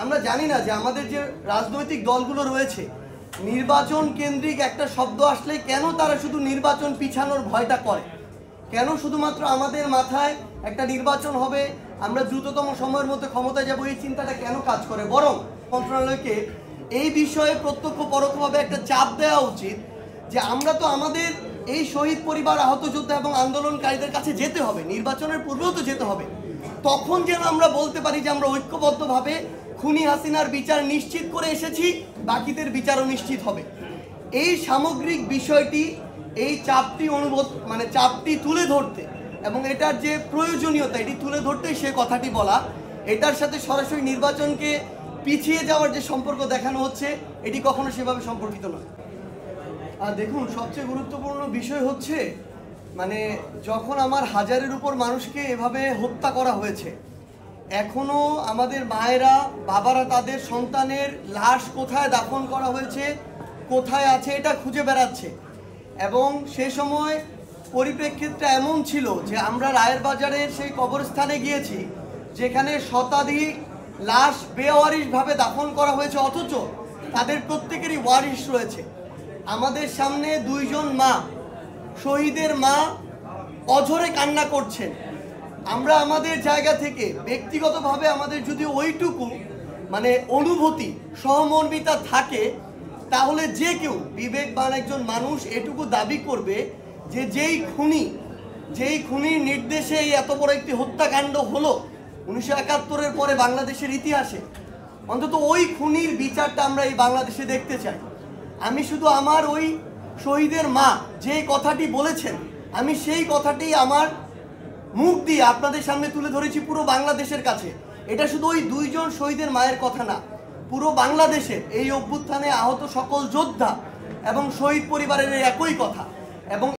আমরা জানি না যে আমাদের যে রাজনৈতিক দলগুলো রয়েছে নির্বাচন কেন্দ্রিক একটা শব্দ আসলে কেন তারা শুধু নির্বাচন পিছানোর ভয়টা করে, কেন শুধুমাত্র আমাদের মাথায় একটা নির্বাচন হবে, আমরা দ্রুততম সময়ের মধ্যে ক্ষমতায় যাব, এই চিন্তাটা কেন কাজ করে। বরং মন্ত্রণালয়কে এই বিষয়ে প্রত্যক্ষ পরোক্ষভাবে একটা চাপ দেওয়া উচিত যে আমরা তো আমাদের এই শহীদ পরিবার, আহত যোদ্ধা এবং আন্দোলনকারীদের কাছে যেতে হবে, নির্বাচনের পূর্বেও তো যেতে হবে। তখন যেন আমরা বলতে পারি যে আমরা ঐক্যবদ্ধভাবে খুনি হাসিনার বিচার নিশ্চিত করে এসেছি, বাকিদের বিচারও নিশ্চিত হবে। এই সামগ্রিক বিষয়টি, এই চাপটি চাপটি তুলে ধরতে এবং এটার যে প্রয়োজনীয়তা এটি তুলে ধরতেই সে কথাটি বলা। এটার সাথে সরাসরি নির্বাচনকে পিছিয়ে যাওয়ার যে সম্পর্ক দেখানো হচ্ছে এটি কখনো সেভাবে সম্পর্কিত নয়। আর দেখুন, সবচেয়ে গুরুত্বপূর্ণ বিষয় হচ্ছে যখন আমার হাজারের উপর মানুষকে এভাবে হত্যা করা হয়েছে, এখনো আমাদের মায়েরা, বাবারা তাদের সন্তানের লাশ কোথায় দাফন করা হয়েছে, কোথায় আছে এটা খুঁজে বেড়াচ্ছে। এবং সে সময় পরিপ্রেক্ষিতটা এমন ছিল যে আমরা রায়ের বাজারের সেই কবরস্থানে গিয়েছি যেখানে শতাধিক লাশ বেওয়ারিশভাবে দাফন করা হয়েছে, অথচ তাদের প্রত্যেকেরই ওয়ারিশ রয়েছে। আমাদের সামনে দুইজন মা, শহীদের মা, অঝরে কান্না করছেন। আমরা আমাদের জায়গা থেকে ব্যক্তিগতভাবে আমাদের যদি ওইটুকু অনুভূতি, সহমর্মিতা থাকে, তাহলে যে কেউ বিবেকবান একজন মানুষ এটুকু দাবি করবে যে যেই খুনির নির্দেশে এই এত বড় একটি হত্যাকাণ্ড হলো 1971-এর পরে বাংলাদেশের ইতিহাসে, অন্তত ওই খুনির বিচারটা আমরা এই বাংলাদেশে দেখতে চাই। আমি শুধু আমার ওই শহীদের মা যে কথাটি বলেছেন, আমি সেই কথাটি আমার মুখ দিয়ে আপনাদের সামনে তুলে ধরেছি পুরো বাংলাদেশের কাছে। এটা শুধু ওই দুইজন শহীদের মায়ের কথা না, পুরো বাংলাদেশের এই অভ্যুত্থানে আহত সকল যোদ্ধা এবং শহীদ পরিবারের একই কথা। এবং